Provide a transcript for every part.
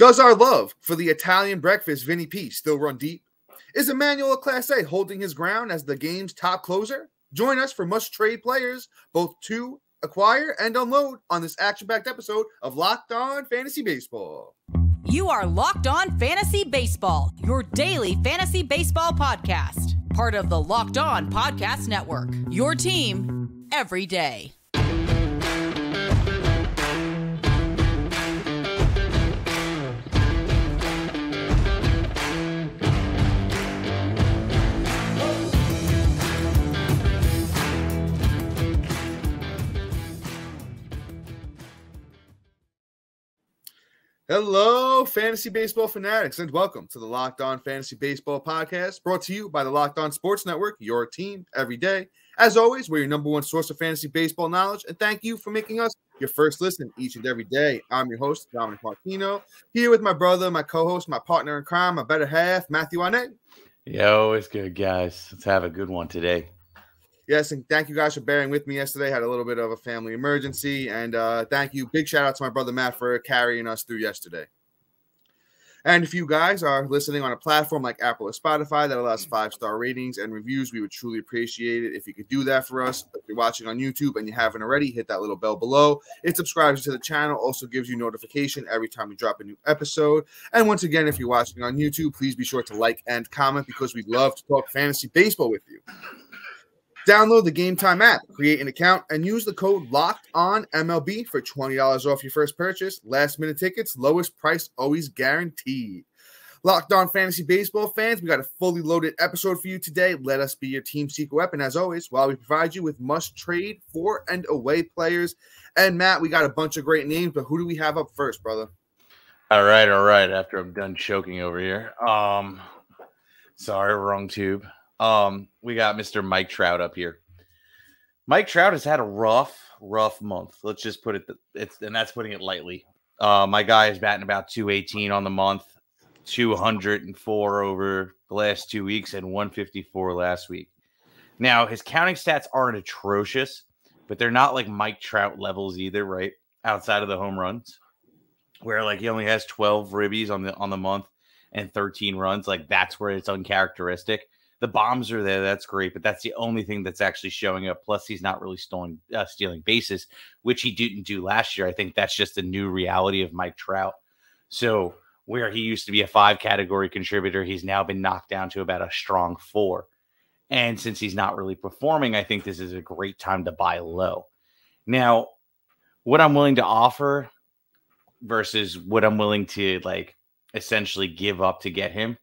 Does our love for the Italian breakfast Vinnie P still run deep? Is Emmanuel Clase holding his ground as the game's top closer? Join us for must-trade players, both to acquire and unload, on this action-packed episode of Locked On Fantasy Baseball. You are Locked On Fantasy Baseball, your daily fantasy baseball podcast. Part of the Locked On Podcast Network, your team every day. Hello, fantasy baseball fanatics, and welcome to the Locked On Fantasy Baseball podcast, brought to you by the Locked On Sports Network, your team every day. As always, we're your number one source of fantasy baseball knowledge, and thank you for making us your first listen each and every day. I'm your host, Vinnie Pasquantino, here with my brother, my co-host, my partner in crime, my better half, Matthew Arnett. Yo, it's good, guys. Let's have a good one today. Yes, and thank you guys for bearing with me yesterday. Had a little bit of a family emergency, and thank you. Big shout out to my brother Matt for carrying us through yesterday. And if you guys are listening on a platform like Apple or Spotify that allows 5-star ratings and reviews, we would truly appreciate it if you could do that for us. If you're watching on YouTube and you haven't already, hit that little bell below. It subscribes you to the channel, also gives you notification every time we drop a new episode. And once again, if you're watching on YouTube, please be sure to like and comment because we'd love to talk fantasy baseball with you. Download the Gametime app, create an account, and use the code LOCKEDONMLB for $20 off your first purchase. Last-minute tickets, lowest price always guaranteed. Locked On Fantasy Baseball fans, we got a fully loaded episode for you today. Let us be your team secret weapon, as always, while we provide you with must-trade for and away players. And, Matt, we got a bunch of great names, but who do we have up first, brother? All right. After I'm done choking over here. Sorry, wrong tube. We got Mr. Mike Trout up here. Mike Trout has had a rough month. Let's just put it, and that's putting it lightly. My guy is batting about 218 on the month, 204 over the last 2 weeks, and 154 last week. Now, his counting stats aren't atrocious, but they're not like Mike Trout levels either, right? Outside of the home runs, where like he only has 12 ribbies on the month and 13 runs. Like that's where it's uncharacteristic. The bombs are there. That's great. But that's the only thing that's actually showing up. Plus, he's not really stealing bases, which he didn't do last year. I think that's just a new reality of Mike Trout. So where he used to be a 5-category contributor, he's now been knocked down to about a strong 4. And since he's not really performing, I think this is a great time to buy low. Now, what I'm willing to offer versus what I'm willing to like essentially give up to get him,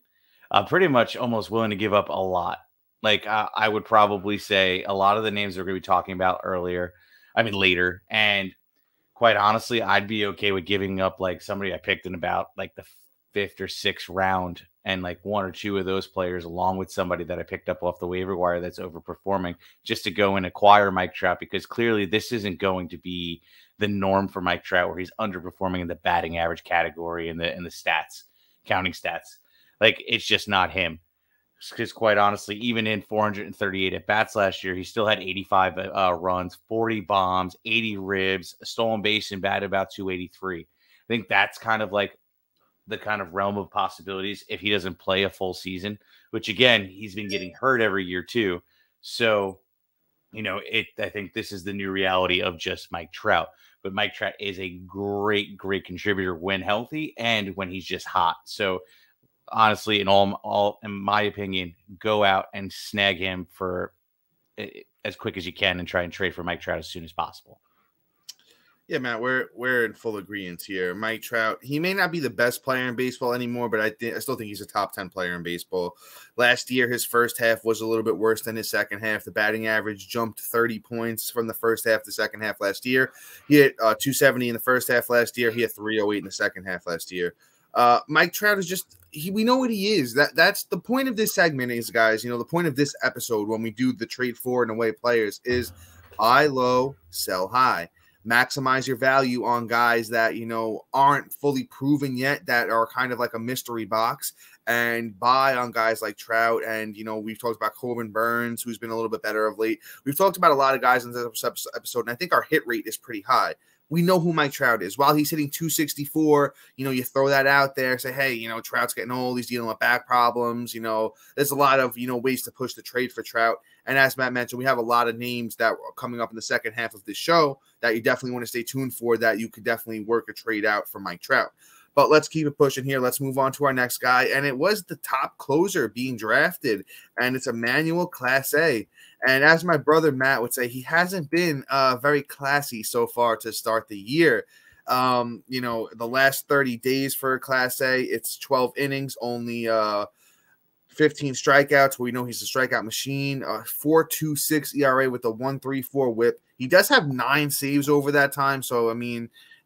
pretty much almost willing to give up a lot. Like I would probably say a lot of the names we're going to be talking about later. And quite honestly, I'd be okay with giving up like somebody I picked in about like the 5th or 6th round and like 1 or 2 of those players along with somebody that I picked up off the waiver wire that's overperforming just to go and acquire Mike Trout, because clearly this isn't going to be the norm for Mike Trout where he's underperforming in the batting average category and the stats, counting stats. Like, it's just not him. Because quite honestly, even in 438 at-bats last year, he still had 85 runs, 40 bombs, 80 ribs, a stolen base, and batted about 283. I think that's kind of like the kind of realm of possibilities if he doesn't play a full season, which, again, he's been getting hurt every year too. So, I think this is the new reality of just Mike Trout. But Mike Trout is a great contributor when healthy and when he's just hot. So, honestly, in my opinion, go out and snag him for as quick as you can and try and trade for Mike Trout as soon as possible. Yeah, Matt, we're in full agreement here. Mike Trout, he may not be the best player in baseball anymore, but I still think he's a top 10 player in baseball. Last year, his first half was a little bit worse than his second half. The batting average jumped 30 points from the first half to second half last year. He hit 270 in the first half last year. He had 308 in the second half last year. Mike Trout is just we know what he is. That's the point of this segment is, guys, the point of this episode when we do the trade for and away players is buy low, sell high. Maximize your value on guys that, aren't fully proven yet, that are kind of like a mystery box, and buy on guys like Trout. And, we've talked about Corbin Burns, who's been a little bit better of late. We've talked about a lot of guys in this episode, and I think our hit rate is pretty high. we know who Mike Trout is. While he's hitting 264, you throw that out there, say, hey, Trout's getting old, he's dealing with back problems. There's a lot of, ways to push the trade for Trout. And as Matt mentioned, we have a lot of names that are coming up in the second half of this show that you definitely want to stay tuned for, that you could definitely work a trade out for Mike Trout. But let's keep it pushing here. Let's move on to our next guy. And it was the top closer being drafted, and it's Emmanuel Clase. And as my brother Matt would say, he hasn't been very classy so far to start the year. The last 30 days for Clase, it's 12 innings, only 15 strikeouts. We know he's a strikeout machine. 4.26 ERA with a 1.34 WHIP. He does have 9 saves over that time. So,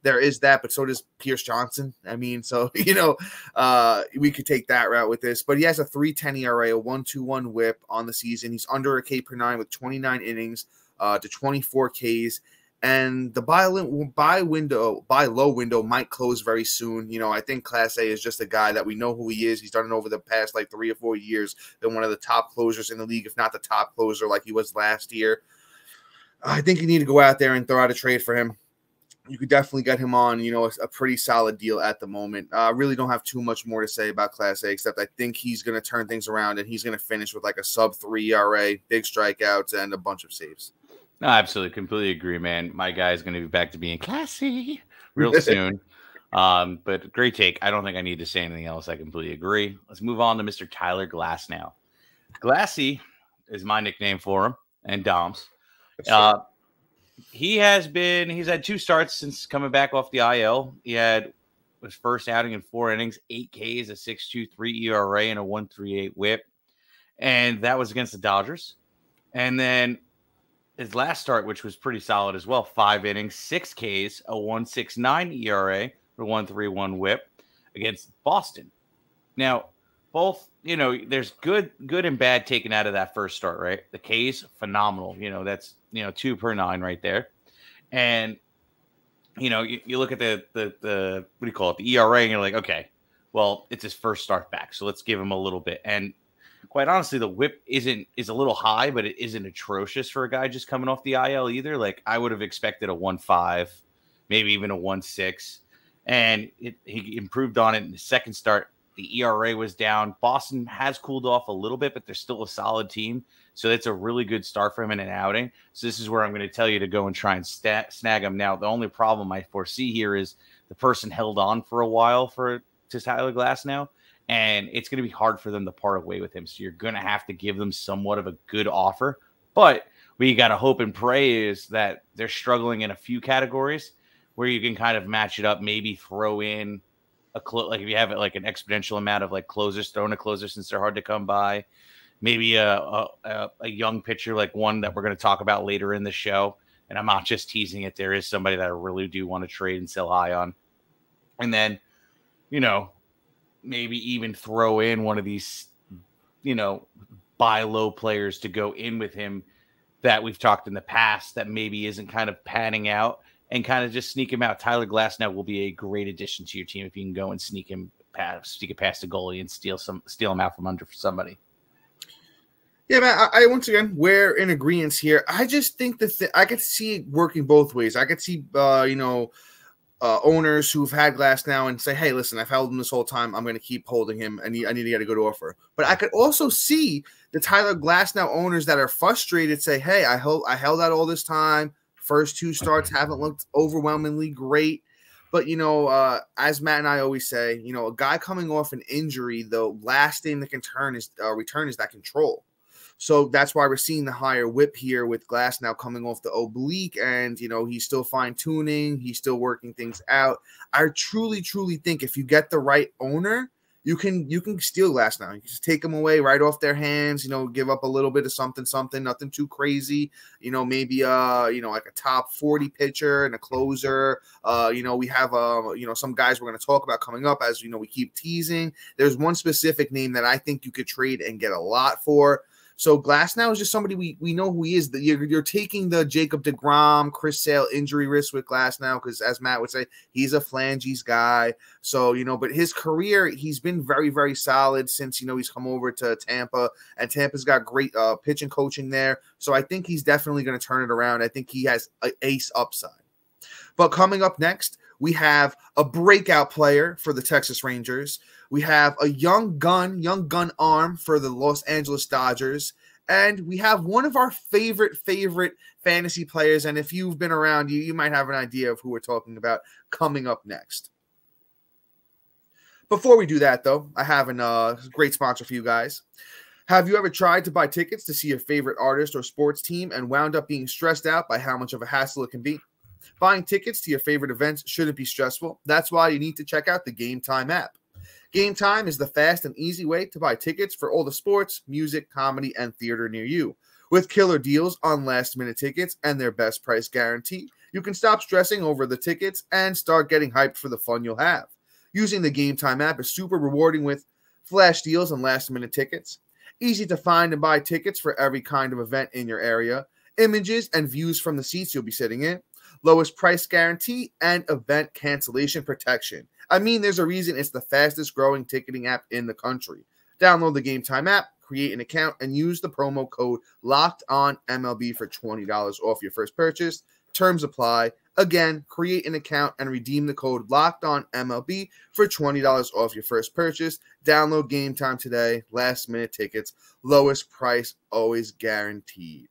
there is that, but so does Pierce Johnson. So, we could take that route with this. But he has a 3.10 ERA, a 1.21 WHIP on the season. He's under a K per 9 with 29 innings to 24 Ks. And the buy low window might close very soon. I think Clase is just a guy that we know who he is. He's done it over the past 3 or 4 years. Been one of the top closers in the league, if not the top closer like he was last year. I think you need to go out there and throw out a trade for him. You could definitely get him on, a pretty solid deal at the moment. I really don't have too much more to say about Clase, except I think he's going to turn things around, and he's going to finish with a sub-3 ERA, big strikeouts, and a bunch of saves. No, absolutely. Completely agree, man. My guy is going to be back to being classy real soon. But great take. I don't think I need to say anything else. I completely agree. Let's move on to Mr. Tyler Glasnow. Glassy is my nickname for him, and Dom's. He's had 2 starts since coming back off the IL. He had his first outing in 4 innings, 8 Ks, a 6.23 ERA, and a 1.38 WHIP. And that was against the Dodgers. And then his last start, which was pretty solid as well, 5 innings, 6 Ks, a 1.69 ERA, for 1.31 WHIP against Boston. Now, both, there's good and bad taken out of that first start, right? The K's phenomenal. That's 2 per 9 right there. And you look at the what do you call it, the ERA, and you're like, okay, well, it's his first start back, so let's give him a little bit. And quite honestly, the WHIP is a little high, but it isn't atrocious for a guy just coming off the IL either. I would have expected a 1.5, maybe even a 1.6, and he improved on it in the second start. The ERA was down. Boston has cooled off a little bit, but they're still a solid team. So it's a really good start for him in an outing. So this is where I'm going to tell you to go and try and snag him. Now, the only problem I foresee here is the person held on for a while to Tyler Glasnow, and it's going to be hard for them to part away with him. So you're going to have to give them somewhat of a good offer. But what you got to hope and pray is that they're struggling in a few categories where you can kind of match it up, maybe throw in if you have an exponential amount of closers, thrown a closer since they're hard to come by, maybe a young pitcher, one that we're going to talk about later in the show. And I'm not just teasing it. There is somebody that I really do want to trade and sell high on. And then, maybe even throw in one of these, buy low players to go in with him that we've talked in the past that maybe isn't kind of panning out, and kind of just sneak him out. Tyler Glasnow will be a great addition to your team if you can go and sneak it past the goalie and steal him out from under for somebody. Yeah, man. I once again, we're in agreement here. I just think I could see it working both ways. I could see, owners who've had Glasnow and say, hey, listen, I've held him this whole time. I'm going to keep holding him. I need to get a good offer. But I could also see the Tyler Glasnow owners that are frustrated say, hey, I held out all this time. First 2 starts haven't looked overwhelmingly great. But, as Matt and I always say, a guy coming off an injury, the last thing that can return is that control. So that's why we're seeing the higher WHIP here with Glasnow coming off the oblique, and, he's still fine-tuning. He's still working things out. I truly, truly think if you get the right owner, you can steal Glasnow. You can just take them away right off their hands, give up a little bit of something, nothing too crazy, maybe, like a top 40 pitcher and a closer. We have, some guys we're going to talk about coming up as, we keep teasing. There's one specific name that I think you could trade and get a lot for. So Glasnow is just somebody we know who he is. You're taking the Jacob deGrom, Chris Sale injury risk with Glasnow because, as Matt would say, he's a flanges guy. So, but his career, he's been very, very solid since, he's come over to Tampa, and Tampa's got great pitching coaching there. So I think he's definitely going to turn it around. I think he has an ace upside. But coming up next, we have a breakout player for the Texas Rangers. We have a young gun arm for the Los Angeles Dodgers. And we have one of our favorite fantasy players. And if you've been around, you might have an idea of who we're talking about coming up next. Before we do that, though, I have a great sponsor for you guys. Have you ever tried to buy tickets to see your favorite artist or sports team and wound up being stressed out by how much of a hassle it can be? Buying tickets to your favorite events shouldn't be stressful. That's why you need to check out the Gametime app. Gametime is the fast and easy way to buy tickets for all the sports, music, comedy, and theater near you. With killer deals on last-minute tickets and their best price guarantee, you can stop stressing over the tickets and start getting hyped for the fun you'll have. Using the Gametime app is super rewarding with flash deals on last-minute tickets, easy to find and buy tickets for every kind of event in your area, images and views from the seats you'll be sitting in, lowest price guarantee, and event cancellation protection. I mean, there's a reason it's the fastest growing ticketing app in the country. Download the Gametime app, create an account, and use the promo code LOCKEDONMLB for $20 off your first purchase. Terms apply. Again, create an account and redeem the code LOCKEDONMLB for $20 off your first purchase. Download Gametime today. Last minute tickets. Lowest price always guaranteed.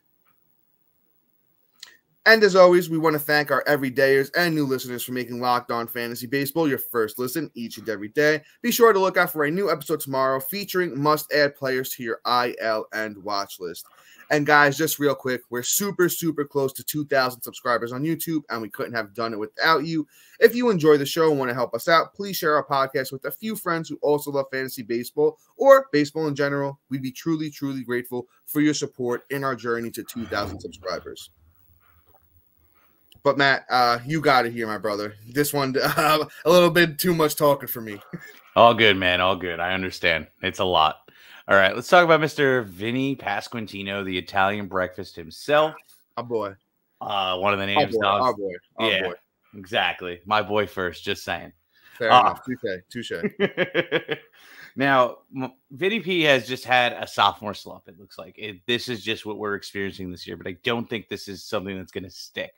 And as always, we want to thank our everydayers and new listeners for making Locked On Fantasy Baseball your first listen each and every day. Be sure to look out for a new episode tomorrow featuring must-add players to your IL and watch list. And guys, just real quick, we're super close to 2,000 subscribers on YouTube, and we couldn't have done it without you. If you enjoy the show and want to help us out, please share our podcast with a few friends who also love fantasy baseball or baseball in general. We'd be truly grateful for your support in our journey to 2,000 subscribers. But Matt, you got it here, my brother. This one, a little bit too much talking for me. All good, man. All good. I understand. It's a lot. All right, let's talk about Mr. Vinnie Pasquantino, the Italian breakfast himself. Our boy. One of the names. Our boy. Exactly. My boy first, just saying. Fair enough. Touche. Now, Vinnie P has just had a sophomore slump, it looks like. This is just what we're experiencing this year, but I don't think this is something that's going to stick.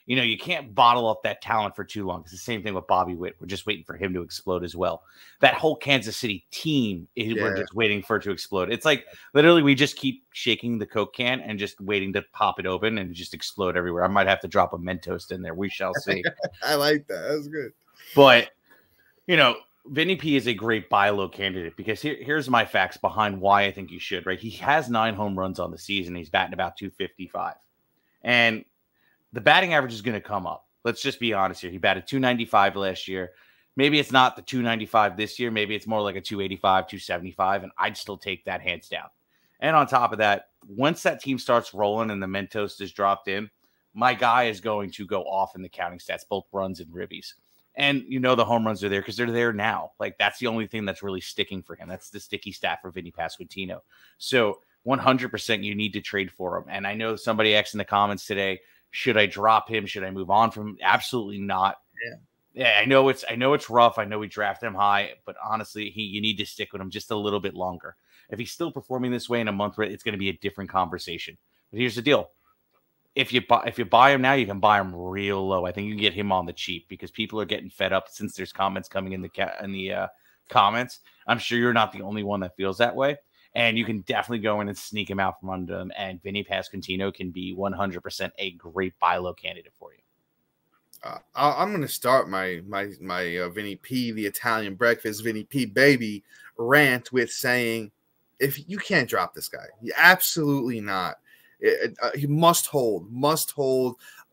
You know, you can't bottle up that talent for too long. It's the same thing with Bobby Witt. We're just waiting for him to explode as well. That whole Kansas City team, we're just waiting for it to explode. It's like literally we just keep shaking the Coke can and just waiting to pop it open and just explode everywhere. I might have to drop a Mentos in there. We shall see. I like that. That's good. But, you know, Vinnie P is a great buy low candidate because here's my facts behind why I think you should, right? He has 9 home runs on the season. He's batting about 255. And the batting average is going to come up. Let's just be honest here. He batted 295 last year. Maybe it's not the 295 this year. Maybe it's more like a 285, 275, and I'd still take that hands down. And on top of that, once that team starts rolling and the Mentos is dropped in, my guy is going to go off in the counting stats, both runs and ribbies. And you know the home runs are there because they're there now. Like, that's the only thing that's really sticking for him. That's the sticky stat for Vinnie Pasquantino. So 100% you need to trade for him. And I know somebody asked in the comments today, should I drop him? Should I move on from him? Absolutely not. Yeah, I know it's rough. I know we draft him high, but honestly, you need to stick with him just a little bit longer. If he's still performing this way in a month, it's going to be a different conversation. But here's the deal. If you buy him now, you can buy him real low. I think you can get him on the cheap because people are getting fed up since there's comments coming in the comments. I'm sure you're not the only one that feels that way. And you can definitely go in and sneak him out from under them. And Vinnie Pasquantino can be 100% a great buy low candidate for you. I'm going to start my Vinnie P, the Italian breakfast, Vinnie P baby rant with saying, if you can't drop this guy, absolutely not. He must hold.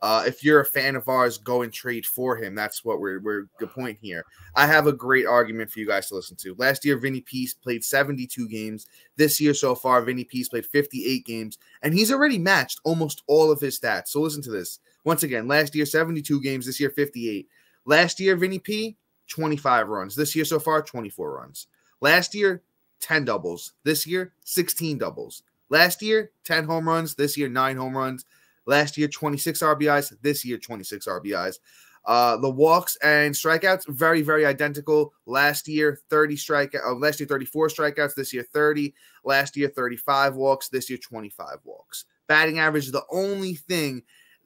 If you're a fan of ours, go and trade for him. That's what we're the point here. I have a great argument for you guys to listen to. Last year, Vinnie Peace played 72 games. This year so far, Vinnie Peace played 58 games, and he's already matched almost all of his stats. So listen to this. Once again, last year, 72 games. This year, 58. Last year, Vinnie P, 25 runs. This year so far, 24 runs. Last year, 10 doubles. This year, 16 doubles. Last year, 10 home runs. This year, 9 home runs. Last year, 26 RBIs. This year, 26 RBIs. The walks and strikeouts, very, very identical. Last year, 34 strikeouts. This year, 30. Last year, 35 walks. This year, 25 walks. Batting average is the only thing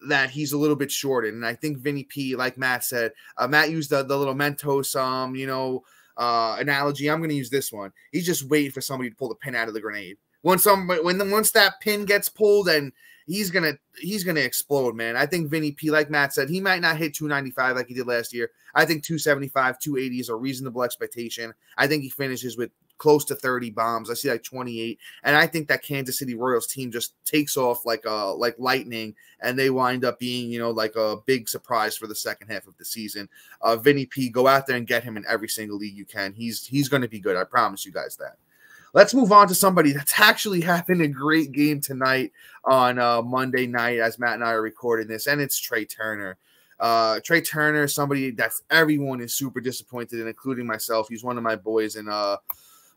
that he's a little bit shorted. And I think Vinnie P, like Matt said, Matt used the little Mentos, analogy. I'm going to use this one. He's just waiting for somebody to pull the pin out of the grenade. Once that pin gets pulled, and he's gonna explode, man. I think Vinnie P, like Matt said, he might not hit 295 like he did last year. I think 275, 280 is a reasonable expectation. I think he finishes with close to 30 bombs. I see like 28, and I think that Kansas City Royals team just takes off like lightning, and they wind up being like a big surprise for the second half of the season. Vinnie P, go out there and get him in every single league you can. He's going to be good. I promise you guys that. Let's move on to somebody that's actually having a great game tonight on Monday night as Matt and I are recording this, and it's Trea Turner. Trea Turner, somebody that's everyone is super disappointed in, including myself. He's one of my boys in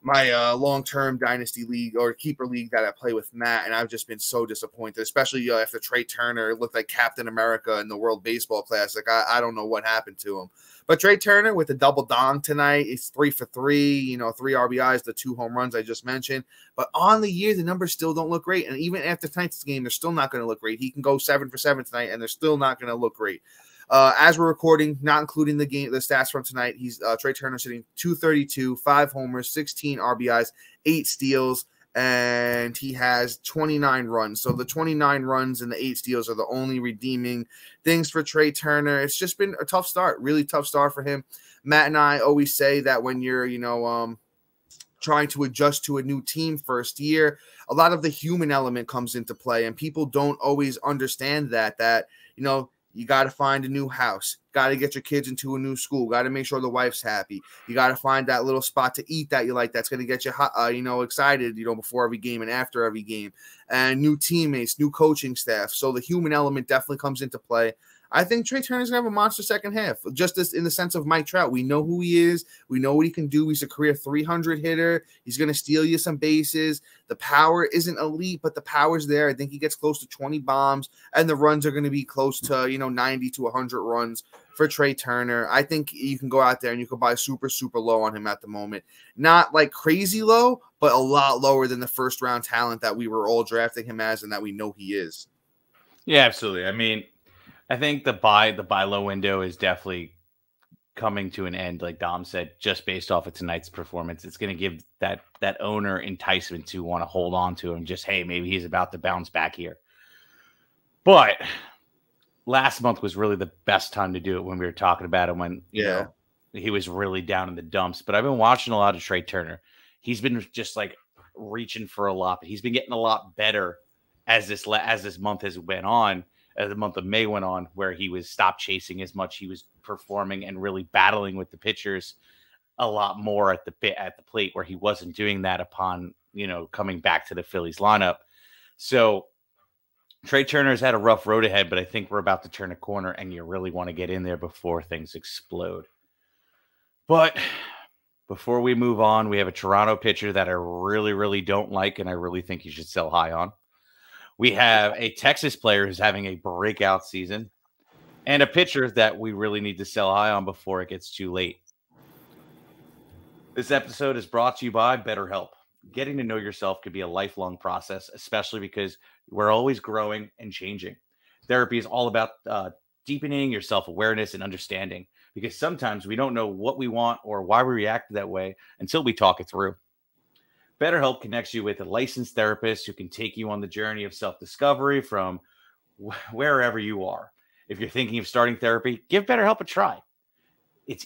my long-term dynasty league or keeper league that I play with Matt, and I've just been so disappointed, especially after Trea Turner looked like Captain America in the World Baseball Classic. I don't know what happened to him. But Trea Turner with a double dong tonight, it's 3 for 3, 3 RBIs, the 2 home runs I just mentioned. But on the year, the numbers still don't look great. And even after tonight's game, they're still not going to look great. He can go 7 for 7 tonight, and they're still not going to look great. As we're recording, not including the stats from tonight, he's Trea Turner sitting 232, 5 homers, 16 RBIs, 8 steals, and he has 29 runs. So the 29 runs and the 8 steals are the only redeeming things for Trea Turner. It's just been a tough start, really tough start for him. Matt and I always say that when you're, trying to adjust to a new team first year, a lot of the human element comes into play, and people don't always understand that, you got to find a new house, got to get your kids into a new school, got to make sure the wife's happy. You got to find that little spot to eat that you like that's going to get you excited, before every game and after every game, and new teammates, new coaching staff. So the human element definitely comes into play. I think Trea Turner's going to have a monster second half, just as in the sense of Mike Trout. We know who he is. We know what he can do. He's a career 300 hitter. He's going to steal you some bases. The power isn't elite, but the power's there. I think he gets close to 20 bombs, and the runs are going to be close to, 90 to 100 runs for Trea Turner. I think you can go out there and you can buy super, super low on him at the moment. Not like crazy low, but a lot lower than the first-round talent that we were all drafting him as and that we know he is. Yeah, absolutely. I mean, I think the buy low window is definitely coming to an end, like Dom said, just based off of tonight's performance. It's going to give that owner enticement to want to hold on to him. Just, hey, maybe he's about to bounce back here. But last month was really the best time to do it when we were talking about him when he was really down in the dumps. But I've been watching a lot of Trea Turner. He's been just like reaching for a lot, but he's been getting a lot better as this month has went on. As the month of May went on, where he was stopped chasing as much, he was performing and really battling with the pitchers a lot more at the plate, where he wasn't doing that upon coming back to the Phillies lineup. So Trea Turner's had a rough road ahead, but I think we're about to turn a corner, and you really want to get in there before things explode. But before we move on, we have a Toronto pitcher that I really, really don't like, and I really think you should sell high on. We have a Texas player who's having a breakout season, and a pitcher that we really need to sell high on before it gets too late. This episode is brought to you by BetterHelp. Getting to know yourself could be a lifelong process, especially because we're always growing and changing. Therapy is all about deepening your self-awareness and understanding, because sometimes we don't know what we want or why we react that way until we talk it through. BetterHelp connects you with a licensed therapist who can take you on the journey of self-discovery from wherever you are. If you're thinking of starting therapy, give BetterHelp a try. It's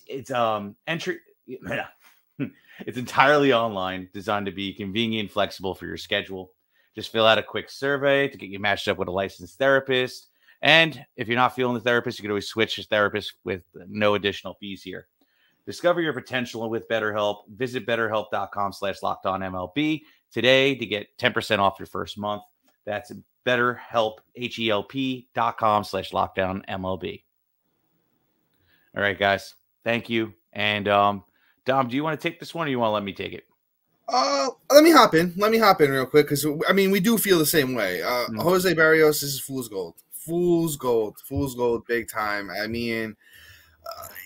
entirely online, designed to be convenient and flexible for your schedule. Just fill out a quick survey to get you matched up with a licensed therapist. And if you're not feeling the therapist, you can always switch your therapist with no additional fees here. Discover your potential with BetterHelp. Visit BetterHelp.com/LockedOnMLB today to get 10% off your first month. That's BetterHelp, HELP.com/LockedOnMLB. All right, guys. Thank you. And Dom, do you want to take this one, or you want to let me take it? Let me hop in. Real quick, because we do feel the same way. Jose Berrios, this is fool's gold. Fool's gold, big time.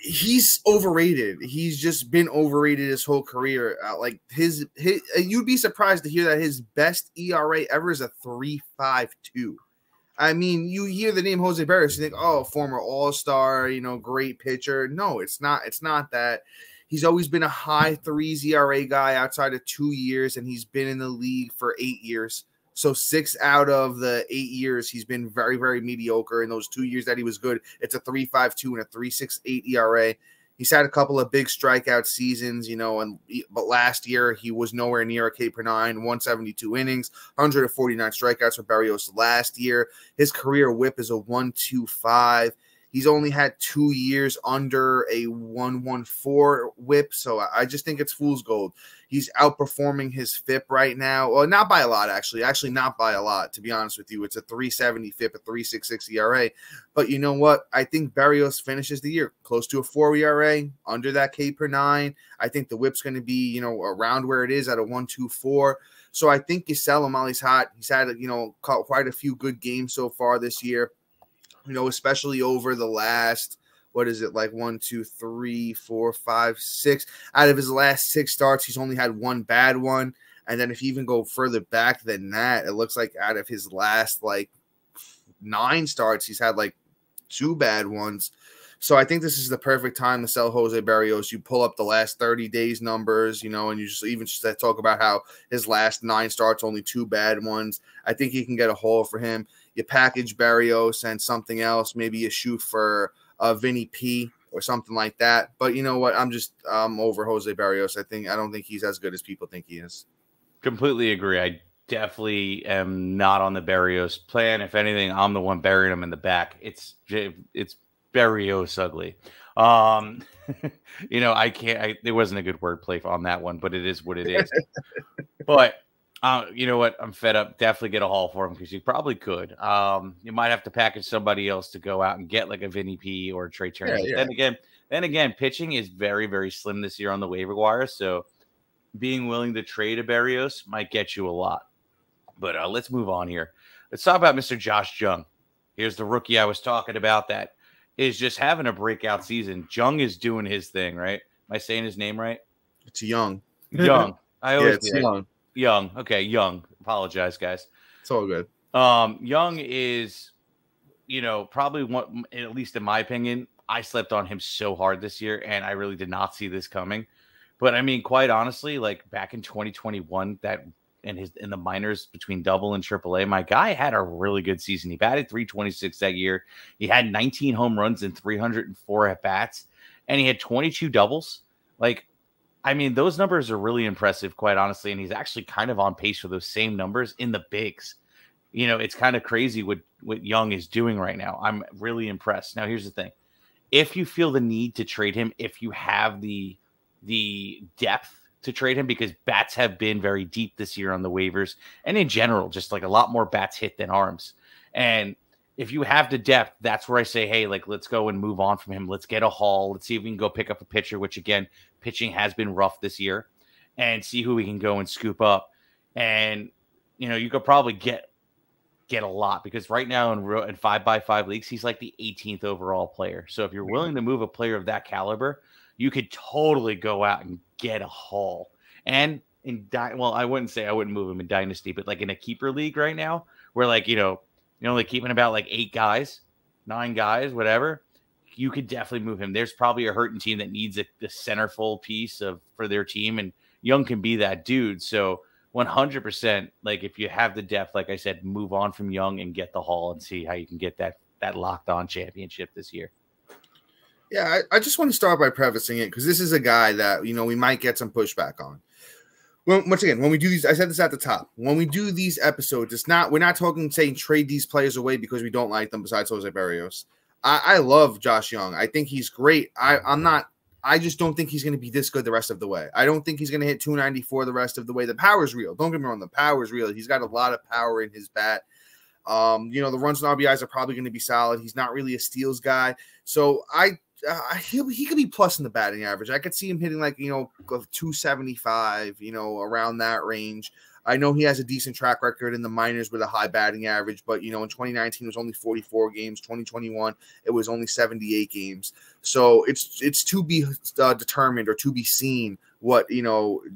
He's overrated. He's just been overrated his whole career. You'd be surprised to hear that his best ERA ever is a 3.52. I mean, you hear the name Jose Berrios, you think, oh, former All-Star, great pitcher. No, it's not. It's not that. He's always been a high 3 ERA guy outside of 2 years, and he's been in the league for 8 years. So 6 out of the 8 years, he's been very, very mediocre. In those 2 years that he was good, it's a 3.52 and a 3.68 ERA. He's had a couple of big strikeout seasons, but last year he was nowhere near a K per 9, 172 innings, 149 strikeouts for Berrios last year. His career whip is a 1.25. He's only had 2 years under a 1.14 whip, so I just think it's fool's gold. He's outperforming his FIP right now. Well, not by a lot, actually. Actually, not by a lot, to be honest with you. It's a 3.70 FIP, a 3.66 ERA. But you know what? I think Berrios finishes the year close to a 4 ERA, under that K per 9. I think the whip's going to be, around where it is at a 1.24. So I think you sell him while he's hot. He's had, quite a few good games so far this year. Especially over the last, 1, 2, 3, 4, 5, 6. Out of his last 6 starts, he's only had 1 bad one. And then if you even go further back than that, it looks like out of his last 9 starts, he's had 2 bad ones. So I think this is the perfect time to sell Jose Berrios. You pull up the last 30 days numbers, and you just talk about how his last 9 starts, only 2 bad ones. I think you can get a haul for him. You package Berrios and something else. Maybe you shoot for Vinnie P or something like that. But you know what? I'm over Jose Berrios. I don't think he's as good as people think he is. Completely agree. I definitely am not on the Berrios plan. If anything, I'm the one burying him in the back. It's Berrios ugly. I can't. There wasn't a good wordplay on that one, but it is what it is. But you know what? I'm fed up. Definitely get a haul for him because you probably could. You might have to package somebody else to go out and get a Vinnie P or a Trea Turner. Yeah. Then again, pitching is very, very slim this year on the waiver wire. So being willing to trade a Berrios might get you a lot. But let's move on here. Let's talk about Mr. Josh Jung. Here's the rookie I was talking about that is just having a breakout season. Jung is doing his thing, right? Am I saying his name right? It's Jung. Jung. It's Jung. Jung. Okay, Jung. Apologize, guys. It's all good. Jung is, probably one, at least in my opinion, I slept on him so hard this year, and I really did not see this coming. But I mean, quite honestly, back in 2021, in the minors between double and triple A, my guy had a really good season. He batted .326 that year. He had 19 home runs and 304 at bats, and he had 22 doubles. Those numbers are really impressive, quite honestly. And he's actually kind of on pace for those same numbers in the bigs. It's kind of crazy what Jung is doing right now. I'm really impressed. Now, here's the thing. If you feel the need to trade him, if you have the depth to trade him, because bats have been very deep this year on the waivers, and in general, just a lot more bats hit than arms. And if you have the depth, that's where I say, hey, let's go and move on from him. Let's get a haul. Let's see if we can go pick up a pitcher, which again, pitching has been rough this year, and see who we can go and scoop up. And, you could probably get a lot, because right now in 5x5 leagues, he's the 18th overall player. So if you're willing to move a player of that caliber, you could totally go out and get a haul. And I wouldn't say I wouldn't move him in Dynasty, but in a keeper league right now, where you're only keeping about 8 guys, 9 guys, whatever, you could definitely move him. There's probably a hurting team that needs the centerfold piece for their team, and Jung can be that dude. So 100%, if you have the depth, like I said, move on from Jung and get the haul and see how you can get that locked on championship this year. Yeah, I just want to start by prefacing it, because this is a guy that, we might get some pushback on. Once again, when we do these, I said this at the top, when we do these episodes, we're not saying trade these players away because we don't like them, besides Jose Berrios. I love Josh Jung. I think he's great. I just don't think he's going to be this good the rest of the way. I don't think he's going to hit 294 the rest of the way. The power's real. Don't get me wrong. The power's real. He's got a lot of power in his bat. The runs and RBIs are probably going to be solid. He's not really a steals guy. So he could be plus in the batting average. I could see him hitting 275, around that range. I know he has a decent track record in the minors with a high batting average, but, in 2019 it was only 44 games. 2021, it was only 78 games. So it's to be determined or to be seen what,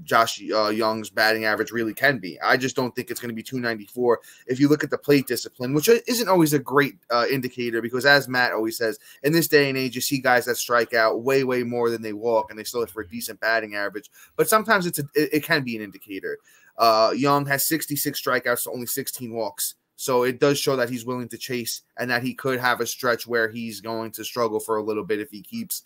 Josh Jung's batting average really can be. I just don't think it's going to be 294. If you look at the plate discipline, which isn't always a great indicator, because as Matt always says, in this day and age, you see guys that strike out way, way more than they walk, and they still hit for a decent batting average. But sometimes it can be an indicator. Jung has 66 strikeouts to only 16 walks. So it does show that he's willing to chase and that he could have a stretch where he's going to struggle for a little bit if he keeps,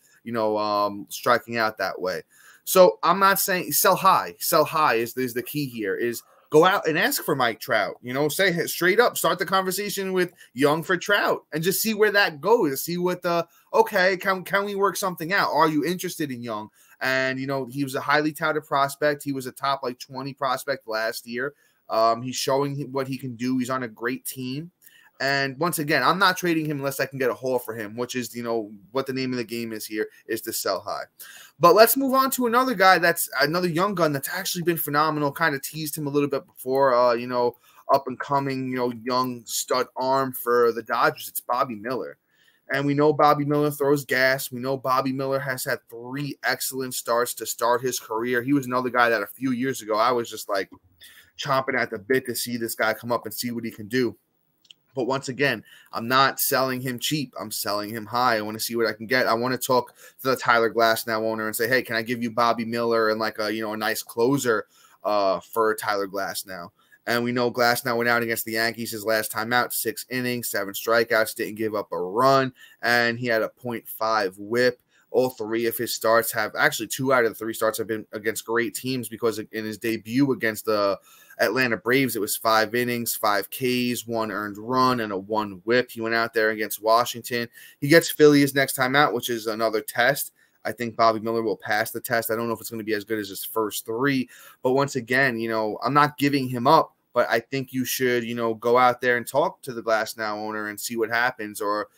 striking out that way. So I'm not saying sell high. Sell high is the key here, is go out and ask for Mike Trout. Say straight up, start the conversation with Jung for Trout and just see where that goes. See what can we work something out? Are you interested in Jung? And, he was a highly touted prospect. He was a top 20 prospect last year. He's showing what he can do. He's on a great team. And once again, I'm not trading him unless I can get a haul for him, which is, what the name of the game is here, is to sell high. But let's move on to another guy that's another young gun that's actually been phenomenal. Kind of teased him a little bit before, up and coming, young stud arm for the Dodgers. It's Bobby Miller. And we know Bobby Miller throws gas. We know Bobby Miller has had 3 excellent starts to start his career. He was another guy that a few years ago I was just like chomping at the bit to see this guy come up and see what he can do. But once again, I'm not selling him cheap. I'm selling him high. I want to see what I can get. I want to talk to the Tyler Glasnow owner and say, hey, can I give you Bobby Miller and like a nice closer for Tyler Glasnow? And we know Glasnow went out against the Yankees his last time out, 6 innings, 7 strikeouts, didn't give up a run, and he had a .5 whip. All 3 of his starts actually 2 out of the 3 starts have been against great teams, because in his debut against the Atlanta Braves, it was 5 innings, 5 Ks, 1 earned run, and a 1 whip. He went out there against Washington. He gets Philly his next time out, which is another test. I think Bobby Miller will pass the test. I don't know if it's going to be as good as his first 3. But once again, I'm not giving him up. But I think you should, go out there and talk to the Glasnow owner and see what happens. Or,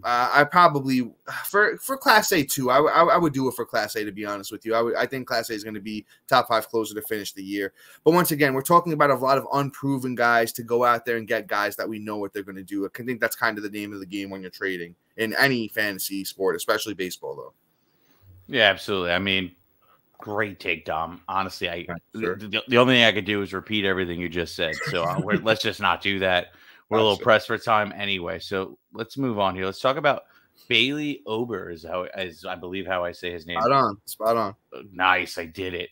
I probably for Class A too. I would do it for Class A, to be honest with you. I think Class A is going to be top 5 closer to finish the year. But once again, we're talking about a lot of unproven guys to go out there and get guys that we know what they're going to do. I think that's kind of the name of the game when you're trading in any fantasy sport, especially baseball, though. Yeah, absolutely. I mean, great take, Dom. Honestly, the only thing I could do is repeat everything you just said. So let's just not do that. We're a little pressed for time anyway. So let's move on here. Let's talk about Bailey Ober, is I believe how I say his name. Spot on. Nice, I did it.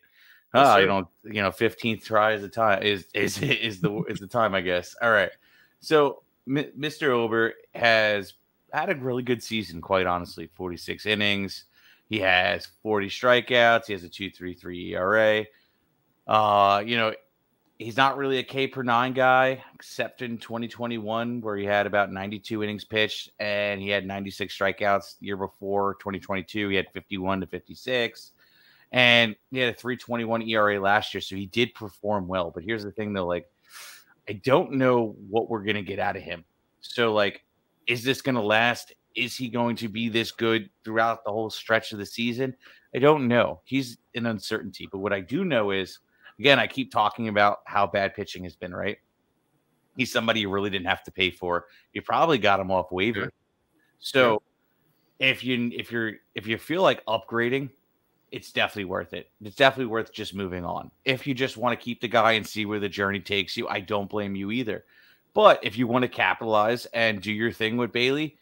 15th try is the time is the time, I guess. All right. So Mr. Ober has had a really good season, quite honestly. 46 innings. He has 40 strikeouts. He has a 2.33 ERA. He's not really a K per 9 guy, except in 2021, where he had about 92 innings pitched and he had 96 strikeouts. Year before, 2022, he had 51 to 56, and he had a 3.21 ERA last year. So he did perform well. But here's the thing, though, I don't know what we're gonna get out of him. So, is this gonna last? Is he going to be this good throughout the whole stretch of the season? I don't know. He's an uncertainty. But what I do know is, again, I keep talking about how bad pitching has been, right? He's somebody you really didn't have to pay for. You probably got him off waiver. Sure. So if you feel like upgrading, it's definitely worth it. It's definitely worth just moving on. If you just want to keep the guy and see where the journey takes you, I don't blame you either. But if you want to capitalize and do your thing with Bailey,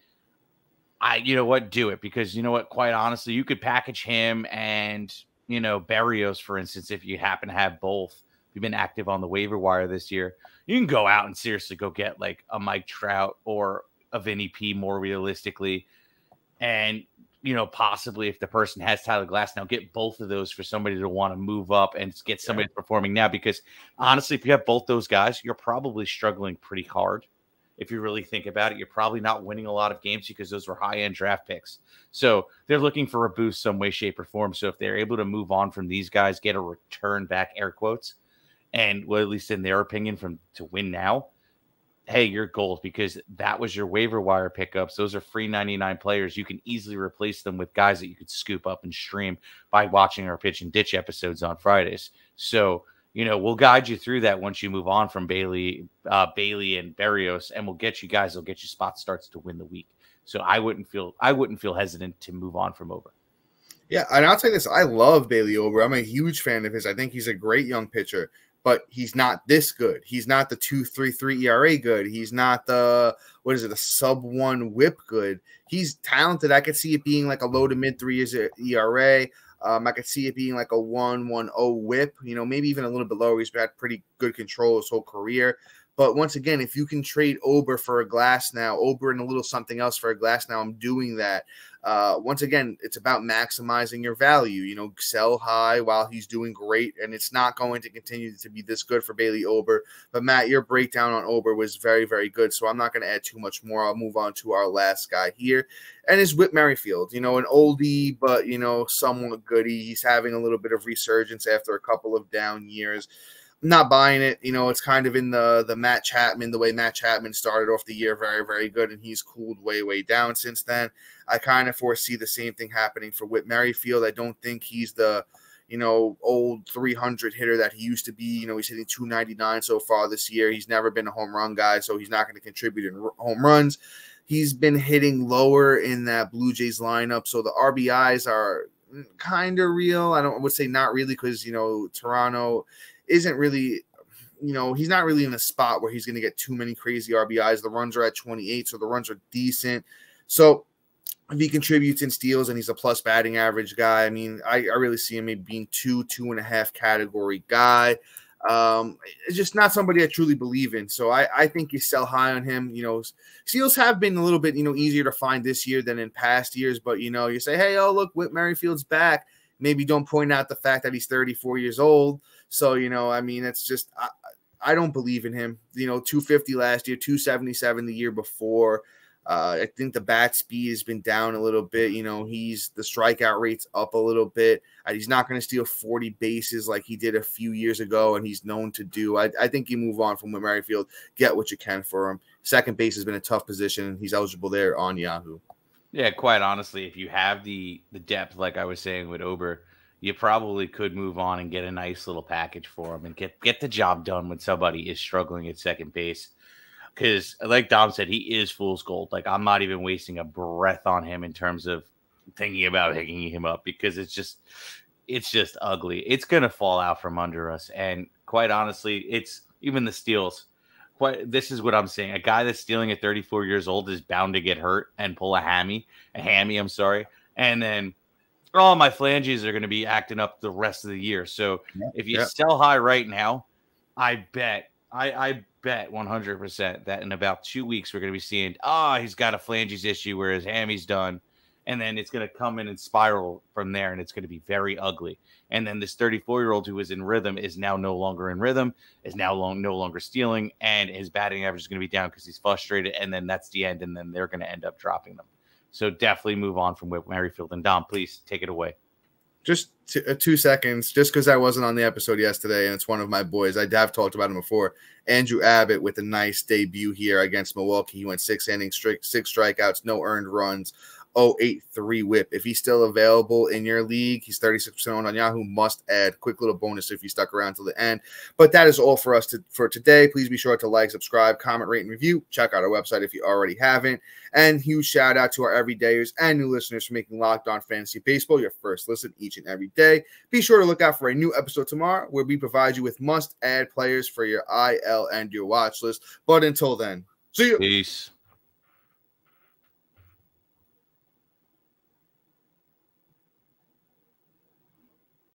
do it, because quite honestly, you could package him and, Berrios, for instance, if you happen to have both. If you've been active on the waiver wire this year, you can go out and seriously go get like a Mike Trout or a Vinnie P more realistically. And, possibly if the person has Tyler Glasnow, get both of those for somebody to want to move up and get somebody performing now. Because honestly, if you have both those guys, you're probably struggling pretty hard. If you really think about it, you're probably not winning a lot of games because those were high-end draft picks. So they're looking for a boost some way, shape, or form. So if they're able to move on from these guys, get a return back, air quotes, and at least in their opinion, to win now, hey, you're gold, because that was your waiver wire pickups. Those are free 99 players. You can easily replace them with guys that you could scoop up and stream by watching our pitch and ditch episodes on Fridays. So we'll guide you through that once you move on from Bailey and Berrios, and we'll get you spot starts to win the week. So I wouldn't feel hesitant to move on from Ober. Yeah, and I'll tell you this, I love Bailey Ober. I'm a huge fan of his. I think he's a great young pitcher, but he's not this good. He's not the 2.33 ERA good. He's not the a sub-1 whip good. He's talented. I could see it being like a low to mid 3 years ERA. I could see it being like a 1.10 whip, maybe even a little bit lower. He's had pretty good control his whole career. But once again, if you can trade Ober for a Glasnow, Ober and a little something else for a Glasnow, I'm doing that. Once again, it's about maximizing your value. Sell high while he's doing great, and it's not going to continue to be this good for Bailey Ober. But, Matt, your breakdown on Ober was very, very good, so I'm not going to add too much more. I'll move on to our last guy here, and it's Whit Merrifield. An oldie, but, somewhat goodie. He's having a little bit of resurgence after a couple of down years. I'm not buying it. It's kind of in the Matt Chapman, the way Matt Chapman started off the year very, very good, and he's cooled way, way down since then. I kind of foresee the same thing happening for Whit Merrifield. I don't think he's the, old 300 hitter that he used to be. He's hitting 299 so far this year. He's never been a home run guy, so he's not going to contribute in home runs. He's been hitting lower in that Blue Jays lineup, so the RBIs are kind of real. I would say not really because, Toronto isn't really, he's not really in a spot where he's going to get too many crazy RBIs. The runs are at 28, so the runs are decent. So if he contributes in steals and he's a plus batting average guy, I mean, I really see him maybe being 2.5 category guy. It's just not somebody I truly believe in. So I think you sell high on him. Steals have been a little bit, easier to find this year than in past years. But, you say, hey, oh, look, Whit Merrifield's back. Maybe don't point out the fact that he's 34 years old. So, it's just I don't believe in him. 250 last year, 277 the year before. I think the bat speed has been down a little bit. The strikeout rate's up a little bit. He's not going to steal 40 bases like he did a few years ago, and he's known to do. I think you move on from Whit Merrifield, get what you can for him. Second base has been a tough position. He's eligible there on Yahoo. Yeah, quite honestly, if you have the depth, like I was saying with Ober, you probably could move on and get a nice little package for him and get the job done when somebody is struggling at second base. Because, like Dom said, he is fool's gold. Like, I'm not even wasting a breath on him in terms of thinking about picking him up because it's just ugly. It's going to fall out from under us. And quite honestly, it's even the steals. This is what I'm saying. A guy that's stealing at 34 years old is bound to get hurt and pull a hammy, and then all my phalanges are going to be acting up the rest of the year. So if you sell high right now, I bet 100% that in about 2 weeks we're going to be seeing, he's got a phalanges issue where his hammy's done. And then it's going to come in and spiral from there, and it's going to be very ugly. And then this 34-year-old who is in rhythm is now no longer in rhythm, is now no longer stealing, and his batting average is going to be down because he's frustrated, and then that's the end, and then they're going to end up dropping them. So definitely move on from Whit Merrifield. And Dom, please take it away. Just 2 seconds, just because I wasn't on the episode yesterday, and it's one of my boys. I have talked about him before. Andrew Abbott with a nice debut here against Milwaukee. He went 6 innings, 6 strikeouts, no earned runs. 0.83 whip. If he's still available in your league, he's 36% owned on Yahoo. Must add. Quick little bonus if you stuck around till the end. But that is all for us for today. Please be sure to like, subscribe, comment, rate, and review. Check out our website if you already haven't. And huge shout out to our everydayers and new listeners for making Locked On Fantasy Baseball your first listen each and every day. Be sure to look out for a new episode tomorrow where we provide you with must-add players for your IL and your watch list. But until then, see you. Peace.